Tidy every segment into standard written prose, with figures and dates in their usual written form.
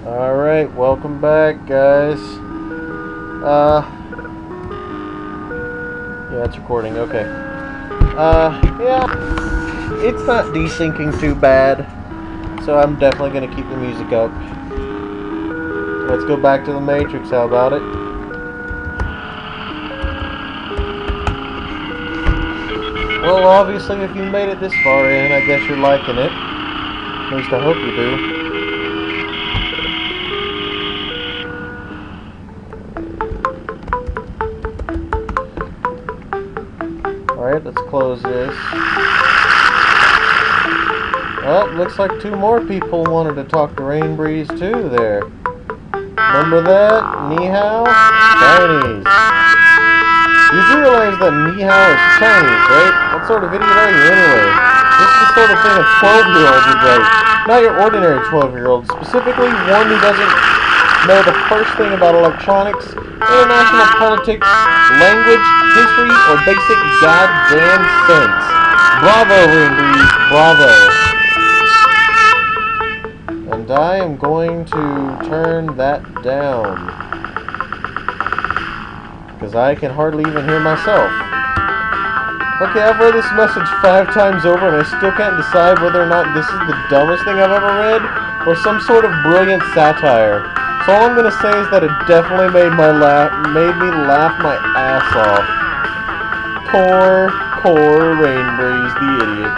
Alright, welcome back, guys. Yeah, it's recording, okay. Yeah, it's not desyncing too bad, so I'm definitely gonna keep the music up. Let's go back to the Matrix, how about it? Well, obviously, if you made it this far in, I guess you're liking it. At least I hope you do. Alright, let's close this. Oh, looks like two more people wanted to talk to Rain Breeze too there. Remember that? Ni hao? Chinese. You do realize that ni hao is Chinese, right? What sort of idiot are you anyway? This is the sort of thing a 12-year-old would write. Not your ordinary 12-year-old. Specifically one who doesn't know the first thing about electronics, international politics, language, history, or basic goddamn sense. Bravo, Rain Breeze. Bravo. And I am going to turn that down. Because I can hardly even hear myself. Okay, I've read this message 5 times over and I still can't decide whether or not this is the dumbest thing I've ever read or some sort of brilliant satire. So all I'm going to say is that it definitely made me laugh my ass off. Poor Rain Breeze, the idiot.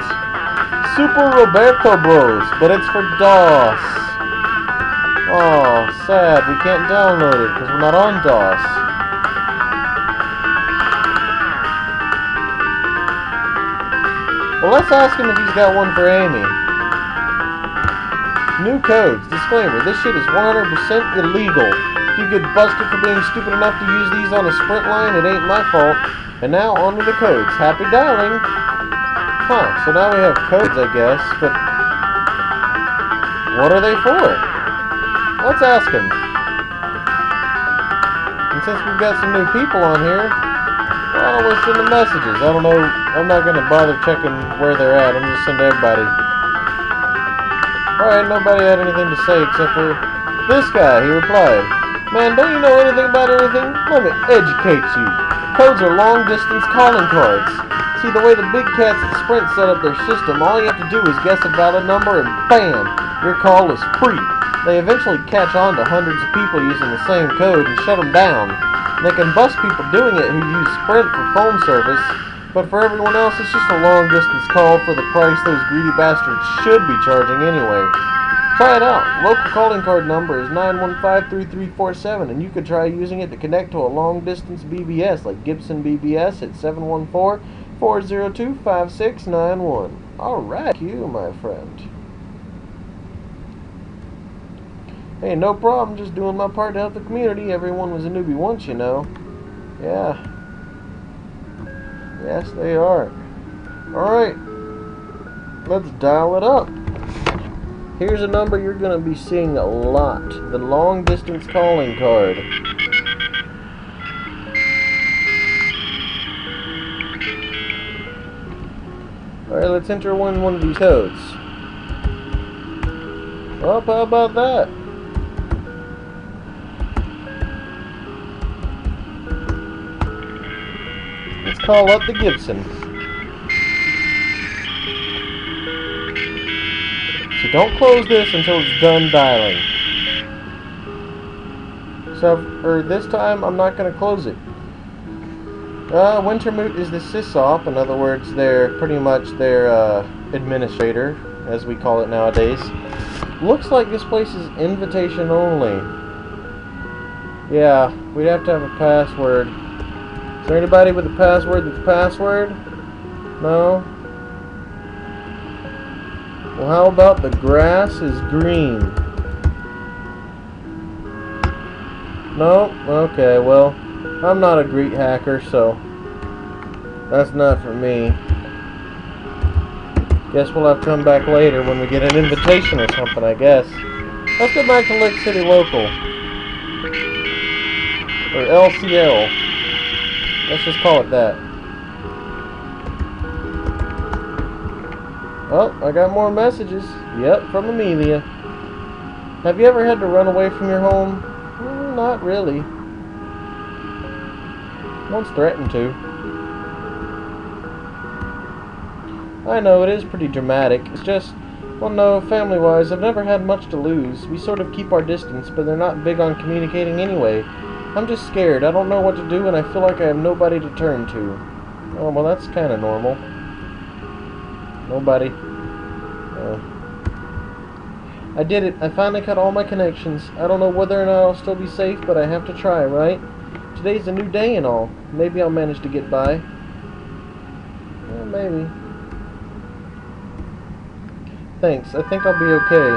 Super Roberto Bros, but it's for DOS. Oh, sad. We can't download it because we're not on DOS. Well, let's ask him if he's got one for Amy. New codes. Disclaimer. This shit is 100% illegal. If you get busted for being stupid enough to use these on a Sprint line, it ain't my fault. And now, on to the codes. Happy dialing. Huh, so now we have codes, I guess, but what are they for? Let's ask him. And since we've got some new people on here, well, we'll send the messages. I don't know, I'm not going to bother checking where they're at. I'm just sending everybody. Alright, nobody had anything to say except for this guy. He replied, "Man, don't you know anything about anything? Let me educate you. Codes are long-distance calling cards. See, the way the big cats at Sprint set up their system, all you have to do is guess a valid number and bam, your call is free. They eventually catch on to hundreds of people using the same code and shut them down. They can bust people doing it who use Sprint for phone service, but for everyone else, it's just a long-distance call for the price those greedy bastards should be charging anyway. Try it out. Local calling card number is 915-3347, and you could try using it to connect to a long-distance BBS like Gibson BBS at 714-402-5691. Alright, you, my friend. Hey, no problem, just doing my part to help the community. Everyone was a newbie once, you know. Yeah. Yes, they are. Alright. Let's dial it up. Here's a number you're going to be seeing a lot. The long distance calling card. Alright, let's enter one of these codes. Well, how about that? Let's call up the Gibson. So don't close this until it's done dialing. So, this time I'm not going to close it. Wintermoot is the sysop. In other words, they're pretty much their administrator, as we call it nowadays. Looks like this place is invitation only. Yeah, we'd have to have a password. Is there anybody with a password that's password? No? Well, how about the grass is green? No? Okay, well, I'm not a great hacker, so that's not for me. Guess we'll have to come back later when we get an invitation or something, I guess. Let's go back to Lake City Local. Or LCL. Let's just call it that. Oh, I got more messages. Yep, from Amelia. Have you ever had to run away from your home? Not really. Once threatened to. I know, it is pretty dramatic. It's just, well, no, family-wise, I've never had much to lose. We sort of keep our distance, but they're not big on communicating anyway. I'm just scared. I don't know what to do, and I feel like I have nobody to turn to. Oh, well, that's kind of normal. Nobody. I did it. I finally cut all my connections. I don't know whether or not I'll still be safe, but I have to try, right? Today's a new day and all. Maybe I'll manage to get by. Well, maybe. Thanks. I think I'll be okay.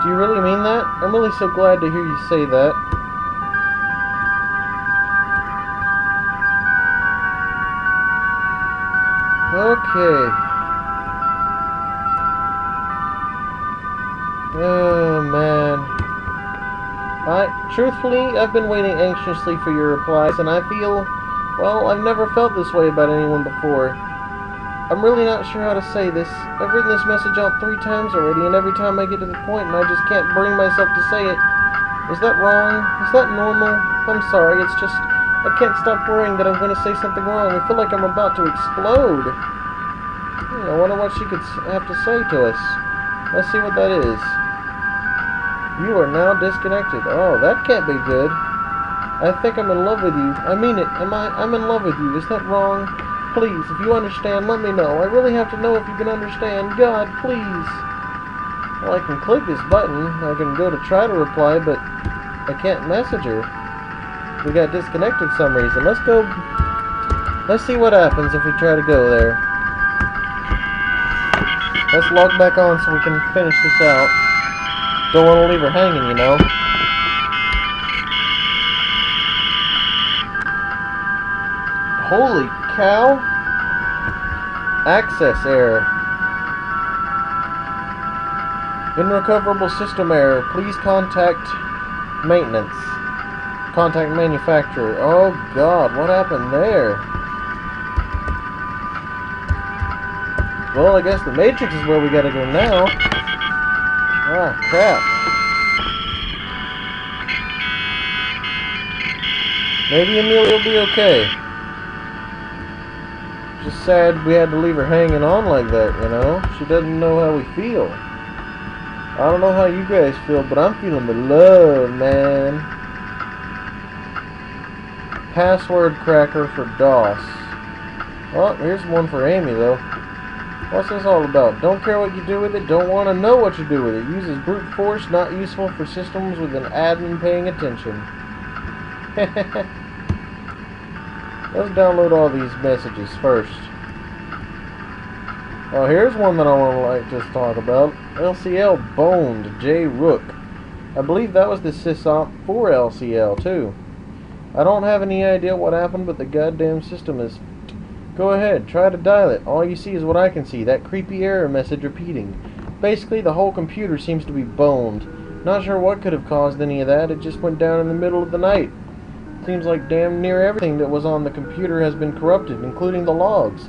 Do you really mean that? I'm really so glad to hear you say that. Okay. Oh, man. Truthfully, I've been waiting anxiously for your replies, and I feel, well, I've never felt this way about anyone before. I'm really not sure how to say this. I've written this message out 3 times already, and every time I get to the point and I just can't bring myself to say it. Is that wrong? Is that normal? I'm sorry, it's just, I can't stop worrying that I'm going to say something wrong. I feel like I'm about to explode. I wonder what she could have to say to us. Let's see what that is. You are now disconnected. Oh, that can't be good. I think I'm in love with you. I mean it. I'm in love with you. Is that wrong? Please, if you understand, let me know. I really have to know if you can understand. God, please. Well, I can click this button. I can go to try to reply, but I can't message her. We got disconnected for some reason. Let's go. Let's see what happens if we try to go there. Let's log back on so we can finish this out. Don't want to leave her hanging, you know. Holy cow. Access error. Irrecoverable system error. Please contact maintenance. Contact manufacturer. Oh God, what happened there? Well, I guess the Matrix is where we gotta go now. Ah, crap. Maybe Amelia will be okay. Just sad we had to leave her hanging on like that, you know? She doesn't know how we feel. I don't know how you guys feel, but I'm feeling the love, man. Password cracker for DOS. Well, here's one for Amy, though. What's this all about? Don't care what you do with it, don't want to know what you do with it. Uses brute force, not useful for systems with an admin paying attention. Let's download all these messages first. Oh, here's one that I want to talk about. LCL boned J. Rook. I believe that was the sysop for LCL, too. I don't have any idea what happened, but the goddamn system is... Go ahead, try to dial it. All you see is what I can see, that creepy error message repeating. Basically, the whole computer seems to be boned. Not sure what could have caused any of that, it just went down in the middle of the night. Seems like damn near everything that was on the computer has been corrupted, including the logs.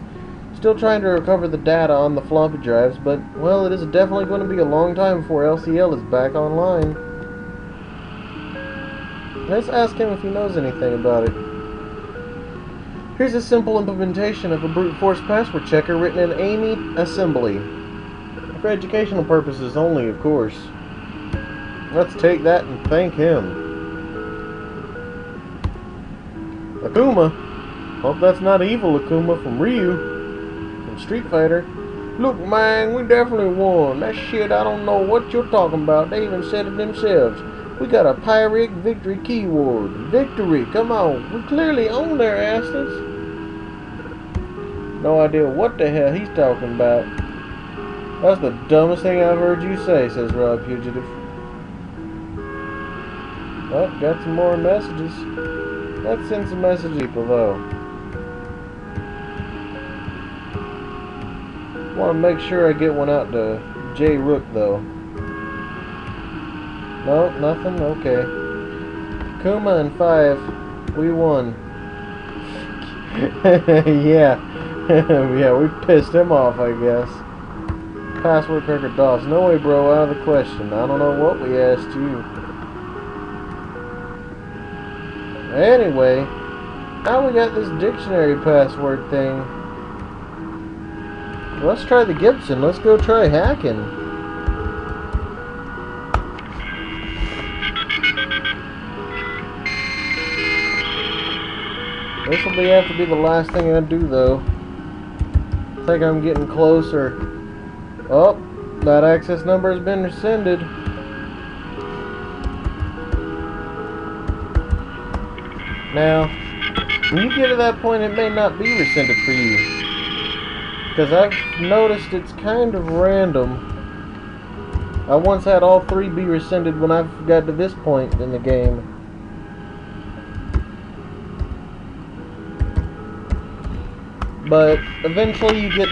Still trying to recover the data on the floppy drives, but, well, it is definitely going to be a long time before LCL is back online. Let's ask him if he knows anything about it. Here's a simple implementation of a brute force password checker written in Amy assembly. For educational purposes only, of course. Let's take that and thank him. Akuma. Hope that's not evil Akuma from Ryu. From Street Fighter. Look, man, we definitely won. That shit, I don't know what you're talking about. They even said it themselves. We got a Pyric victory keyword. Victory, come on. We clearly own their asses. No idea what the hell he's talking about. That's the dumbest thing I've heard you say, says Rob Fugitive. Oh, got some more messages. Let's send some messages, people, though. Want to make sure I get one out to J. Rook, though. No, nothing? Okay. Kuma and 5. We won. Yeah. Yeah, we pissed him off, I guess. Password cracker DOS. No way, bro. Out of the question. I don't know what we asked you. Anyway, now we got this dictionary password thing. Let's try the Gibson. Let's go try hacking. This will have to be the last thing I do, though. I think I'm getting closer. Oh, that access number has been rescinded. Now, when you get to that point, it may not be rescinded for you. Because I've noticed it's kind of random. I once had all 3 be rescinded when I've got to this point in the game. But eventually you get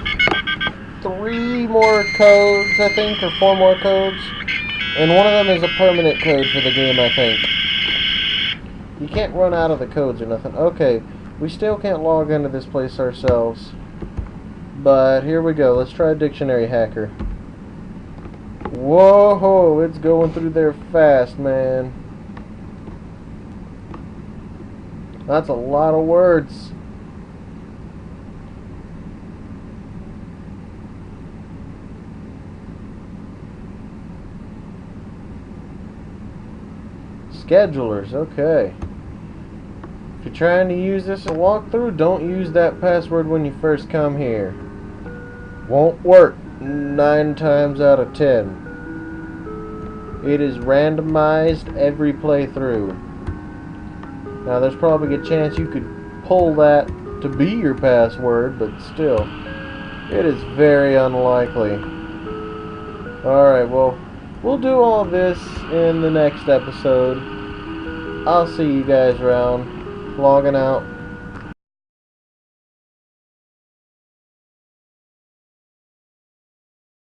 3 more codes, I think, or 4 more codes. And one of them is a permanent code for the game, I think. You can't run out of the codes or nothing. Okay, we still can't log into this place ourselves. But here we go. Let's try Dictionary Hacker. Whoa, it's going through there fast, man. That's a lot of words. Schedulers, okay. If you're trying to use this as a walkthrough, don't use that password when you first come here. Won't work 9 times out of 10. It is randomized every playthrough. Now there's probably a chance you could pull that to be your password, but still, it is very unlikely. Alright, well, we'll do all this in the next episode. I'll see you guys around. Logging out.